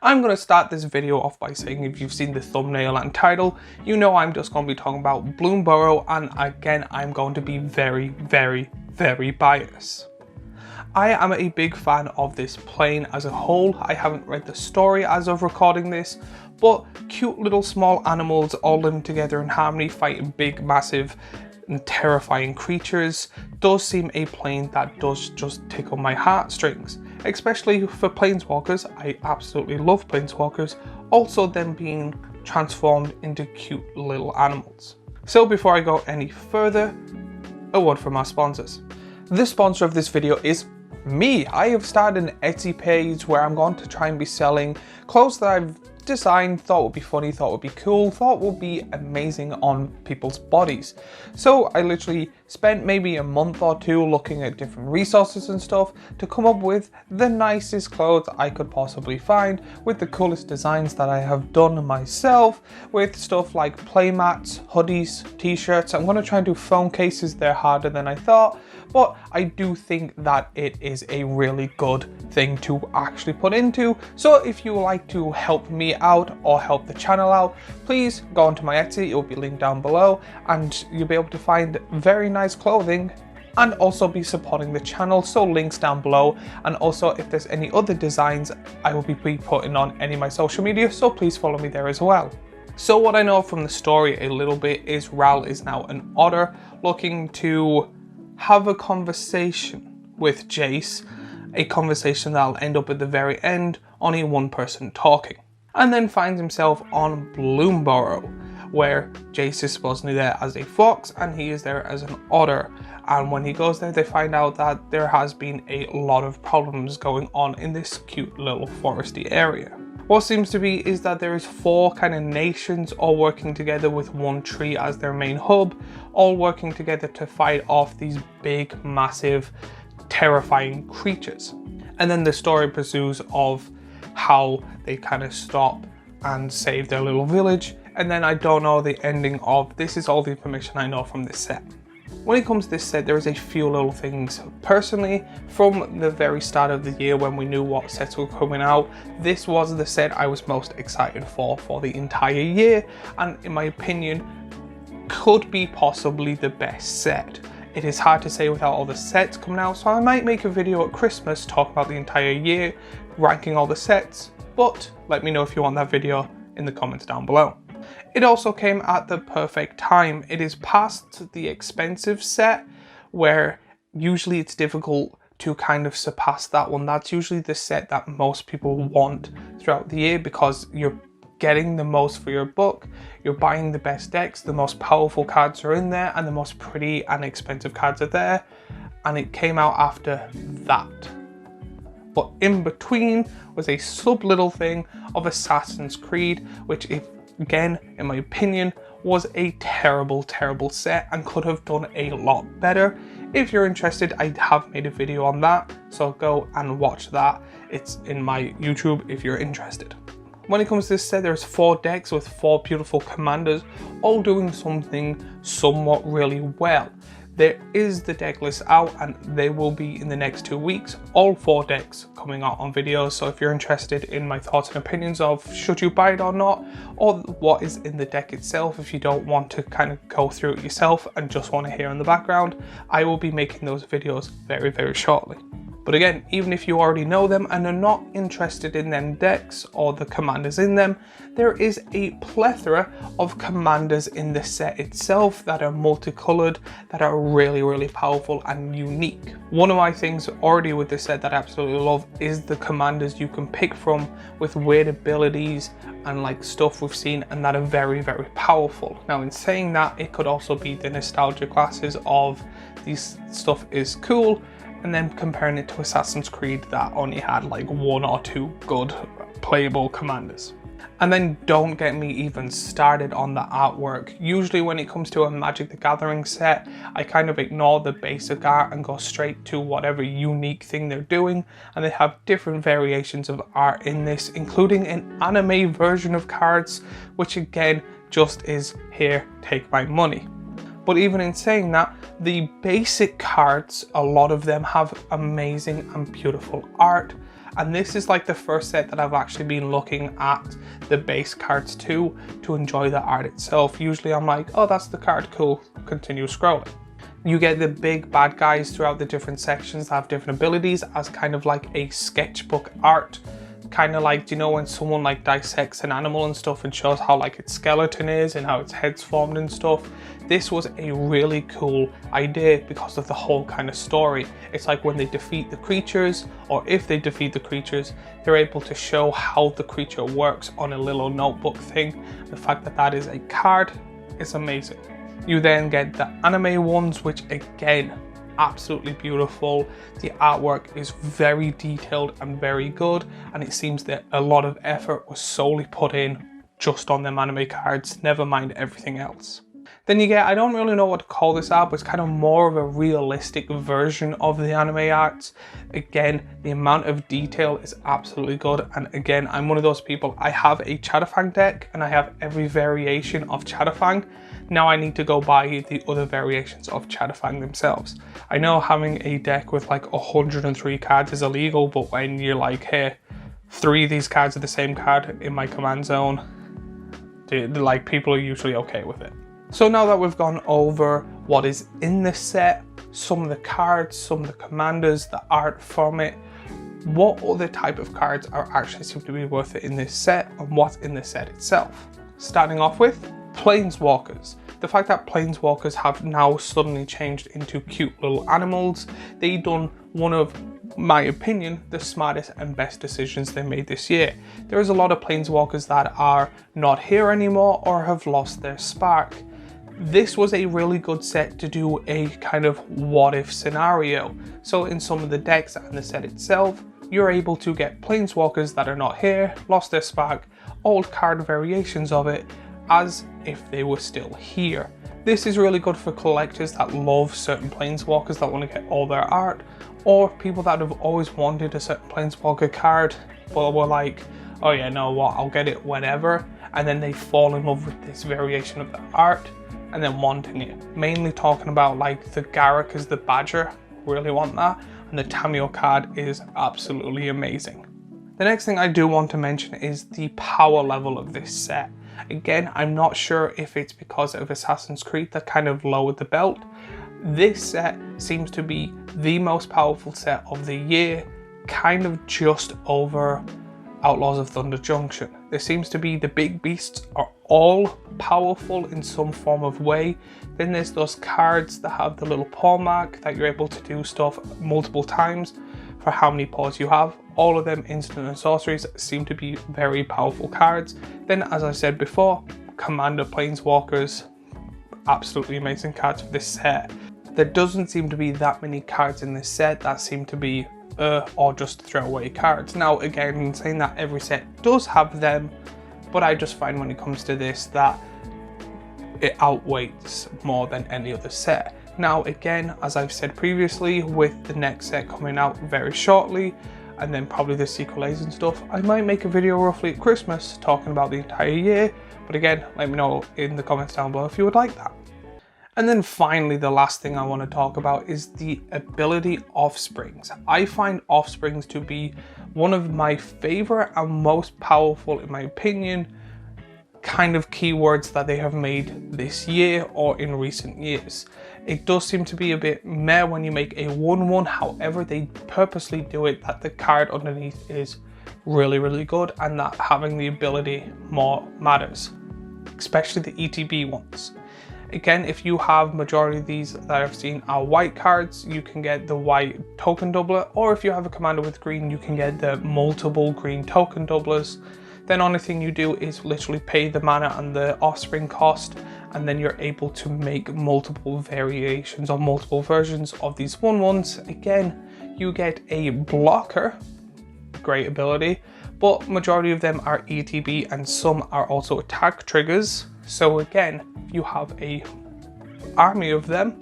I'm going to start this video off by saying if you've seen the thumbnail and title, you know I'm just going to be talking about Bloomburrow, and again I'm going to be very biased. I am a big fan of this plane as a whole. I haven't read the story as of recording this, but cute little small animals all living together in harmony, fighting big, massive and terrifying creatures does seem a plane that does just tickle my heartstrings. Especially for planeswalkers. I absolutely love planeswalkers, also them being transformed into cute little animals. So before I go any further, a word from our sponsors. The sponsor of this video is me. I have started an Etsy page where I'm going to try and be selling clothes that I've designed, thought would be funny, thought would be cool, thought would be amazing on people's bodies. So I literally spent maybe a month or two looking at different resources and stuff to come up with the nicest clothes I could possibly find, with the coolest designs that I have done myself, with stuff like playmats, hoodies, t-shirts. I'm going to try and do phone cases. They're harder than I thought, but I do think that it is a really good thing to actually put into. So if you would like to help me out or help the channel out, please go onto my Etsy. It will be linked down below, and you'll be able to find very nice clothing and also be supporting the channel. So links down below, and also if there's any other designs, I will be putting on any of my social media, so please follow me there as well. So what I know from the story a little bit is Ral is now an otter looking to have a conversation with Jace, a conversation that'll end up at the very end, only one person talking, and then finds himself on Bloomburrow, where Jace is supposedly there as a fox and he is there as an otter. And when he goes there, they find out that there has been a lot of problems going on in this cute little foresty area. What seems to be is that there is 4 kind of nations all working together with one tree as their main hub, all working together to fight off these big, massive, terrifying creatures. And then the story pursues of how they kind of stop and save their little village. And then I don't know the ending of this. Is all the information I know from this set. When it comes to this set, there is a few little things. Personally, from the very start of the year when we knew what sets were coming out, this was the set I was most excited for the entire year, and in my opinion, could be possibly the best set. It is hard to say without all the sets coming out, so I might make a video at Christmas talking about the entire year, ranking all the sets, but let me know if you want that video in the comments down below. It also came at the perfect time. It is past the expensive set, where usually it's difficult to kind of surpass that one. That's usually the set that most people want throughout the year, because you're getting the most for your buck, you're buying the best decks, the most powerful cards are in there, and the most pretty and expensive cards are there, and it came out after that. But in between was a sub little thing of Assassin's Creed, which again, in my opinion, was a terrible set and could have done a lot better. If you're interested, I have made a video on that, so go and watch that. It's in my YouTube if you're interested. When it comes to this set, there's 4 decks with 4 beautiful commanders, all doing something somewhat really well. There is the deck list out, and they will be in the next 2 weeks, all 4 decks coming out on videos. So if you're interested in my thoughts and opinions of should you buy it or not, or what is in the deck itself, if you don't want to kind of go through it yourself and just want to hear in the background, I will be making those videos very shortly. But again, even if you already know them and are not interested in them decks or the commanders in them, there is a plethora of commanders in the set itself that are multicolored, that are really powerful and unique. One of my things already with this set that I absolutely love is the commanders you can pick from with weird abilities and like stuff we've seen, and that are very powerful. Now in saying that, it could also be the nostalgia classes of these stuff is cool, and then comparing it to Assassin's Creed that only had like 1 or 2 good playable commanders. And then don't get me even started on the artwork. Usually when it comes to a Magic the Gathering set, I kind of ignore the basic art and go straight to whatever unique thing they're doing, and they have different variations of art in this, including an anime version of cards, which again just is here, take my money. But even in saying that, the basic cards, a lot of them have amazing and beautiful art, And this is like the first set that I've actually been looking at the base cards to enjoy the art itself. Usually I'm like, oh, that's the card, cool, continue scrolling. You get the big bad guys throughout the different sections that have different abilities as kind of like a sketchbook art. Kind of like, do you know when someone like dissects an animal and stuff and shows how like its skeleton is and how its head's formed and stuff? This was a really cool idea because of the whole kind of story. It's like when they defeat the creatures, or if they defeat the creatures, they're able to show how the creature works on a little notebook thing. The fact that that is a card is amazing. You then get the anime ones, which again, absolutely beautiful. The artwork is very detailed and very good, and it seems that a lot of effort was solely put in just on them anime cards, never mind everything else. Then you get, I don't really know what to call this art, but it's kind of more of a realistic version of the anime arts. Again, the amount of detail is absolutely good, and again, I'm one of those people, I have a Chatterfang deck and I have every variation of Chatterfang. Now I need to go buy the other variations of Chatterfang themselves. I know having a deck with like 103 cards is illegal, but when you're like, hey, 3 of these cards are the same card in my command zone, like people are usually okay with it. So now that we've gone over what is in this set, some of the cards, some of the commanders, the art from it, what other type of cards are actually seem to be worth it in this set, and what's in the set itself. Starting off with Planeswalkers. The fact that Planeswalkers have now suddenly changed into cute little animals, they done one of, my opinion, the smartest and best decisions they made this year. There is a lot of Planeswalkers that are not here anymore or have lost their spark. This was a really good set to do a kind of what if scenario. So in some of the decks and the set itself, you're able to get Planeswalkers that are not here, lost their spark, old card variations of it, as if they were still here. This is really good for collectors that love certain Planeswalkers that want to get all their art, or people that have always wanted a certain Planeswalker card, but were like, oh yeah, no what, I'll get it whenever, and then they fall in love with this variation of the art, and then wanting it. Mainly talking about like the Garruk as the Badger, really want that, and the Tamio card is absolutely amazing. The next thing I do want to mention is the power level of this set. Again, I'm not sure if it's because of Assassin's Creed that kind of lowered the belt. This set seems to be the most powerful set of the year, kind of just over Outlaws of Thunder Junction. There seems to be the big beasts are all powerful in some form of way. Then there's those cards that have the little paw mark that you're able to do stuff multiple times for how many paws you have. All of them instant and sorceries seem to be very powerful cards. Then, as I said before, Commander Planeswalkers, absolutely amazing cards for this set. There doesn't seem to be that many cards in this set that seem to be or just throwaway cards. Now again, I'm saying that every set does have them, but I just find when it comes to this that it outweighs more than any other set. Now again, as I've said previously, with the next set coming out very shortly, and then probably the sequels and stuff, I might make a video roughly at Christmas talking about the entire year, but again, let me know in the comments down below if you would like that. And then finally, the last thing I want to talk about is the ability offsprings. I find offsprings to be one of my favorite and most powerful, in my opinion, kind of keywords that they have made this year or in recent years. It does seem to be a bit meh when you make a 1/1, however they purposely do it that the card underneath is really good, and that having the ability more matters, especially the ETB ones. Again, if you have majority of these that I've seen are white cards, you can get the white token doubler, or if you have a commander with green, you can get the multiple green token doublers. Then only thing you do is literally pay the mana and the offspring cost, and then you're able to make multiple variations or multiple versions of these 1/1s. Again, you get a blocker, great ability, but majority of them are ETB and some are also attack triggers. So again, if you have a army of them,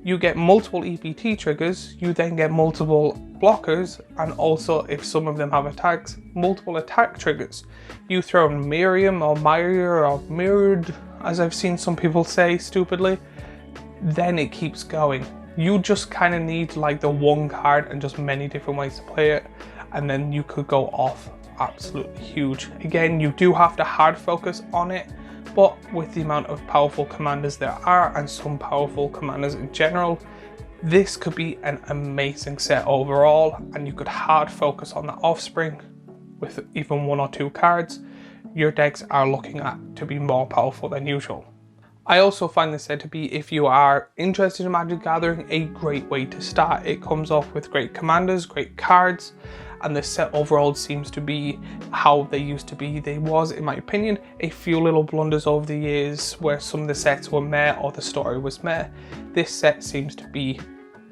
you get multiple EPT triggers, you then get multiple blockers, and also if some of them have attacks, multiple attack triggers. You throw in Miriam or Myra or Mirrored, as I've seen some people say stupidly, then it keeps going. You just kind of need like the one card and just many different ways to play it. and then you could go off absolutely huge. Again, you do have to hard focus on it, but with the amount of powerful commanders there are, and some powerful commanders in general, this could be an amazing set overall, and you could hard focus on the offspring with even 1 or 2 cards. Your decks are looking at to be more powerful than usual. I also find this set to be, if you are interested in Magic Gathering, a great way to start. It comes off with great commanders, great cards, and the set overall seems to be how they used to be. There was, in my opinion, a few little blunders over the years where some of the sets were meh or the story was meh. This set seems to be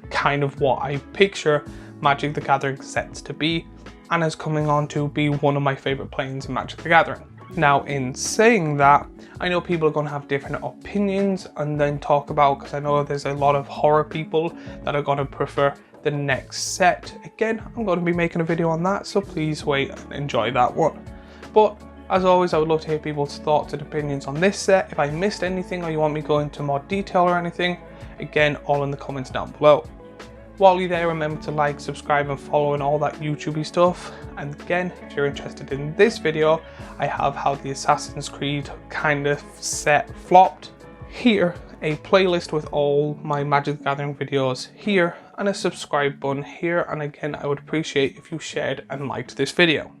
kind of what I picture Magic the Gathering sets to be, and is coming on to be one of my favourite planes in Magic the Gathering. Now, in saying that, I know people are going to have different opinions and then talk about, because I know there's a lot of horror people that are going to prefer the next set. Again, I'm going to be making a video on that, so please wait and enjoy that one. But as always, I would love to hear people's thoughts and opinions on this set. If I missed anything or you want me to go into more detail or anything, again, all in the comments down below. While you're there, remember to like, subscribe and follow and all that YouTubey stuff. And again, if you're interested in this video, I have how the Assassin's Creed kind of set flopped. Here, a playlist with all my Magic the Gathering videos here, and a subscribe button here. And again, I would appreciate if you shared and liked this video.